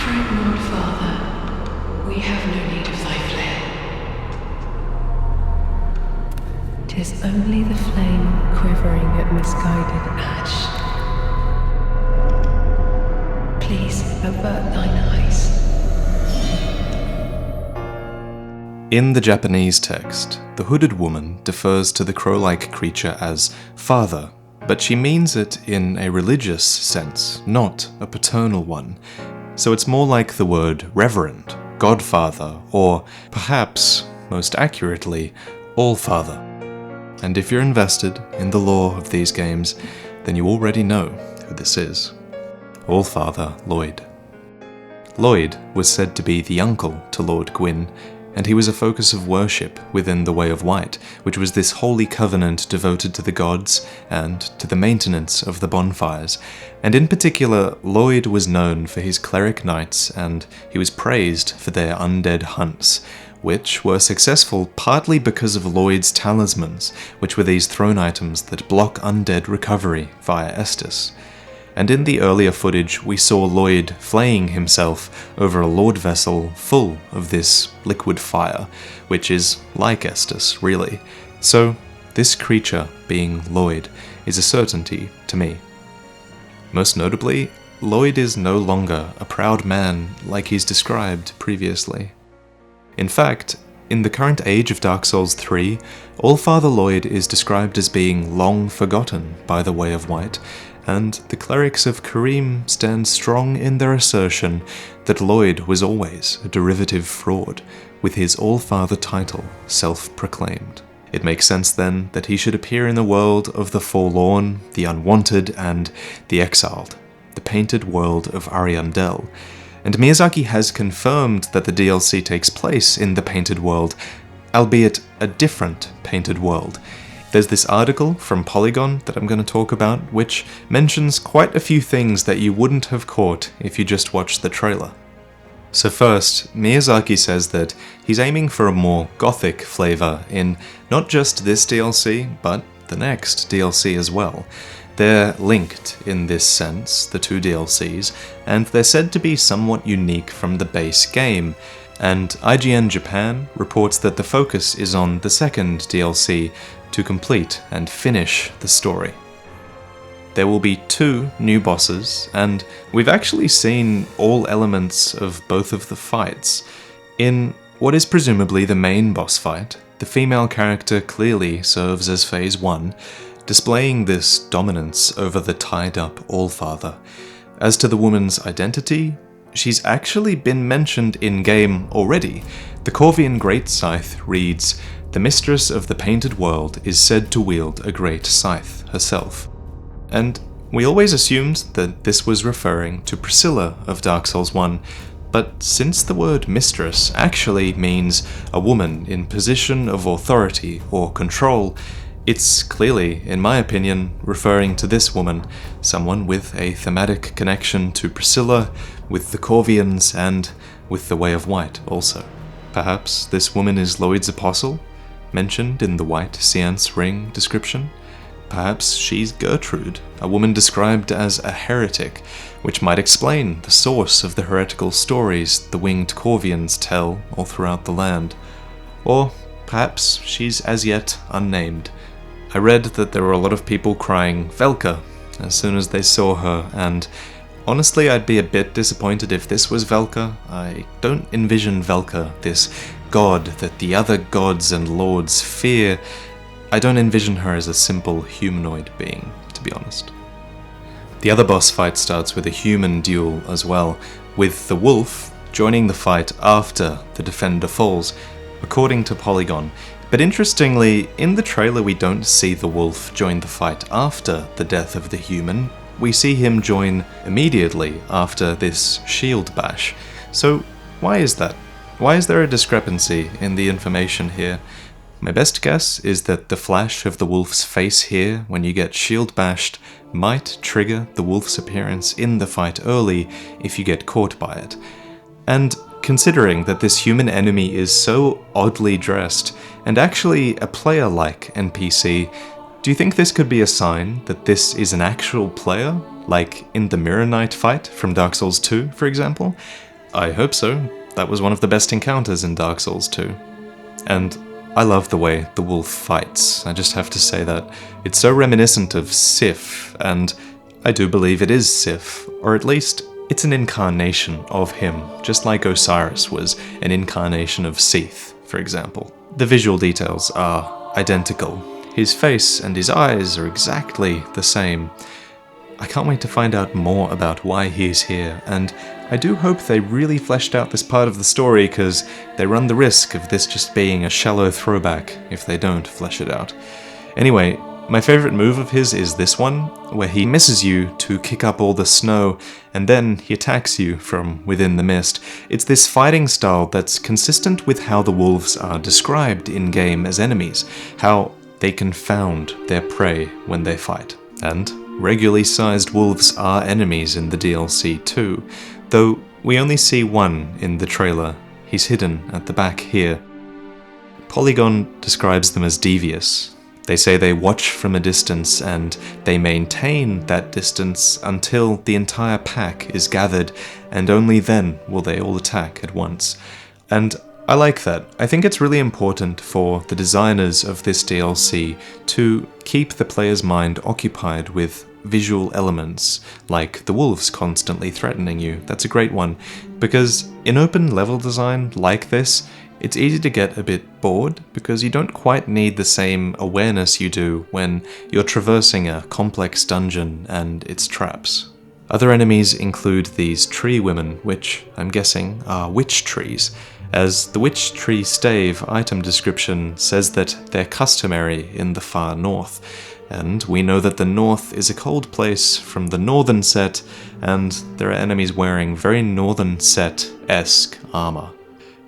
Fret not, Father. We have no need of thy flare. 'Tis only the flame quivering at misguided ash. Please avert thine eyes. In the Japanese text, the hooded woman defers to the crow-like creature as father, but she means it in a religious sense, not a paternal one. So it's more like the word reverend, godfather, or perhaps, most accurately, allfather. And if you're invested in the lore of these games, then you already know who this is. Allfather Lloyd. Lloyd was said to be the uncle to Lord Gwyn, and he was a focus of worship within the Way of White, which was this holy covenant devoted to the gods and to the maintenance of the bonfires. And in particular, Lloyd was known for his cleric knights, and he was praised for their undead hunts, which were successful partly because of Lloyd's talismans, which were these throne items that block undead recovery via Estus. And in the earlier footage, we saw Lloyd flaying himself over a lord vessel full of this liquid fire, which is like Estus, really. So, this creature, being Lloyd, is a certainty to me. Most notably, Lloyd is no longer a proud man like he's described previously. In fact, in the current age of Dark Souls 3, Allfather Lloyd is described as being long forgotten by the Way of White, and the clerics of Karim stand strong in their assertion that Lloyd was always a derivative fraud, with his Allfather title self-proclaimed. It makes sense then that he should appear in the world of the forlorn, the unwanted, and the exiled, the painted world of Ariandel, and Miyazaki has confirmed that the DLC takes place in the painted world, albeit a different painted world. There's this article from Polygon that I'm going to talk about, which mentions quite a few things that you wouldn't have caught if you just watched the trailer. So first, Miyazaki says that he's aiming for a more gothic flavor in not just this DLC, but the next DLC as well. They're linked in this sense, the two DLCs, and they're said to be somewhat unique from the base game, and IGN Japan reports that the focus is on the second DLC to complete and finish the story. There will be 2 new bosses, and we've actually seen all elements of both of the fights. In what is presumably the main boss fight, the female character clearly serves as Phase 1, displaying this dominance over the tied-up Allfather. As to the woman's identity, she's actually been mentioned in-game already. The Corvian Great Scythe reads, "The mistress of the painted world is said to wield a great scythe herself." And we always assumed that this was referring to Priscilla of Dark Souls 1, but since the word mistress actually means a woman in position of authority or control, it's clearly, in my opinion, referring to this woman, someone with a thematic connection to Priscilla, with the Corvians, and with the Way of White also. Perhaps this woman is Lloyd's apostle, mentioned in the White Seance Ring description? Perhaps she's Gertrude, a woman described as a heretic, which might explain the source of the heretical stories the winged Corvians tell all throughout the land. Or perhaps she's as yet unnamed. I read that there were a lot of people crying Velka as soon as they saw her, and honestly I'd be a bit disappointed if this was Velka. I don't envision Velka, this god that the other gods and lords fear. I don't envision her as a simple humanoid being, to be honest. The other boss fight starts with a human duel as well, with the wolf joining the fight after the defender falls, according to Polygon. But interestingly, in the trailer we don't see the wolf join the fight after the death of the human. We see him join immediately after this shield bash. So why is that? Why is there a discrepancy in the information here? My best guess is that the flash of the wolf's face here when you get shield bashed might trigger the wolf's appearance in the fight early if you get caught by it. And considering that this human enemy is so oddly dressed and actually a player-like NPC, do you think this could be a sign that this is an actual player, like in the Mirror Knight fight from Dark Souls 2, for example? I hope so. That was one of the best encounters in Dark Souls 2. And I love the way the wolf fights. I just have to say that. It's so reminiscent of Sif, and I do believe it is Sif, or at least it's an incarnation of him, just like Osiris was an incarnation of Seath, for example. The visual details are identical. His face and his eyes are exactly the same. I can't wait to find out more about why he's here, and I do hope they really fleshed out this part of the story, because they run the risk of this just being a shallow throwback if they don't flesh it out. Anyway, my favourite move of his is this one, where he misses you to kick up all the snow, and then he attacks you from within the mist. It's this fighting style that's consistent with how the wolves are described in-game as enemies, how they confound their prey when they fight. And regularly sized wolves are enemies in the DLC too, though we only see one in the trailer. He's hidden at the back here. Polygon describes them as devious. They say they watch from a distance and they maintain that distance until the entire pack is gathered, and only then will they all attack at once. And I like that. I think it's really important for the designers of this DLC to keep the player's mind occupied with visual elements, like the wolves constantly threatening you. That's a great one, because in open level design like this, it's easy to get a bit bored, because you don't quite need the same awareness you do when you're traversing a complex dungeon and its traps. Other enemies include these tree women, which I'm guessing are witch trees, as the witch tree stave item description says that they're customary in the far north, and we know that the north is a cold place from the northern set, and there are enemies wearing very northern set-esque armor.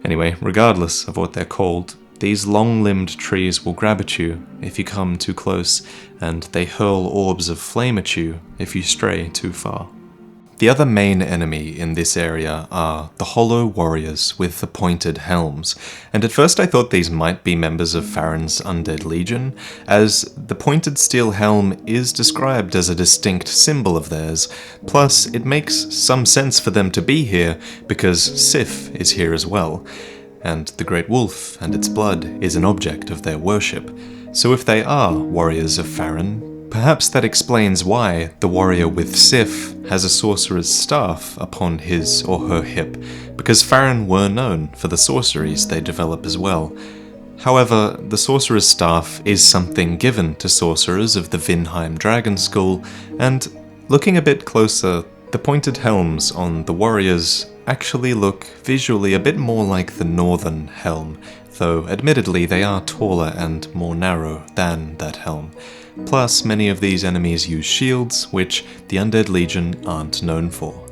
Anyway, regardless of what they're called, these long-limbed trees will grab at you if you come too close, and they hurl orbs of flame at you if you stray too far. The other main enemy in this area are the Hollow Warriors with the pointed helms, and at first I thought these might be members of Farron's Undead Legion, as the pointed steel helm is described as a distinct symbol of theirs, plus it makes some sense for them to be here because Sif is here as well, and the Great Wolf and its blood is an object of their worship. So if they are warriors of Farron, perhaps that explains why the warrior with Sif has a sorcerer's staff upon his or her hip, because Farron were known for the sorceries they develop as well. However, the sorcerer's staff is something given to sorcerers of the Vinheim Dragon School, and looking a bit closer, the pointed helms on the warriors actually look visually a bit more like the northern helm, though admittedly they are taller and more narrow than that helm. Plus, many of these enemies use shields, which the Undead Legion aren't known for.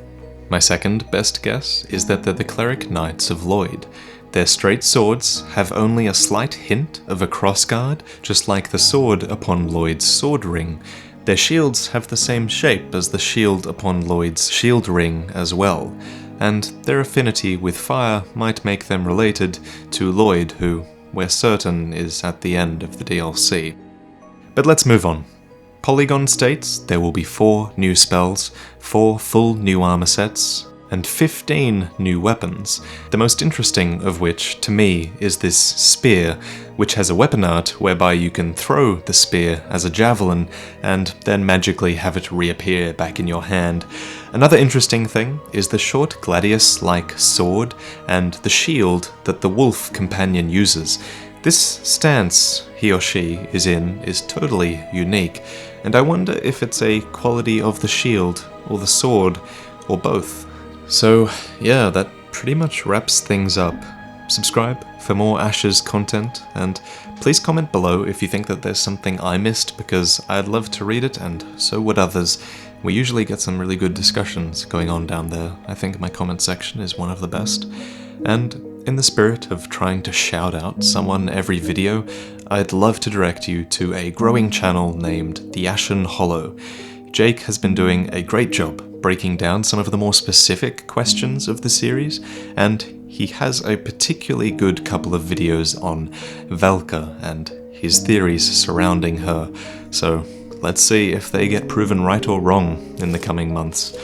My second best guess is that they're the Cleric Knights of Lloyd. Their straight swords have only a slight hint of a crossguard, just like the sword upon Lloyd's sword ring. Their shields have the same shape as the shield upon Lloyd's shield ring as well, and their affinity with fire might make them related to Lloyd, who we're certain is at the end of the DLC. But let's move on. Polygon states there will be 4 new spells, 4 full new armor sets, and 15 new weapons, the most interesting of which, to me, is this spear, which has a weapon art whereby you can throw the spear as a javelin and then magically have it reappear back in your hand. Another interesting thing is the short gladius-like sword and the shield that the wolf companion uses. This stance he or she is in is totally unique, and I wonder if it's a quality of the shield, or the sword, or both. So yeah, that pretty much wraps things up. Subscribe for more Ashes content, and please comment below if you think that there's something I missed, because I'd love to read it, and so would others. We usually get some really good discussions going on down there. I think my comment section is one of the best. And in the spirit of trying to shout out someone every video, I'd love to direct you to a growing channel named The Ashen Hollow. Jake has been doing a great job breaking down some of the more specific questions of the series, and he has a particularly good couple of videos on Valka and his theories surrounding her, so let's see if they get proven right or wrong in the coming months.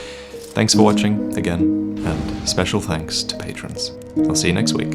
Thanks for watching, again, and special thanks to patrons. I'll see you next week.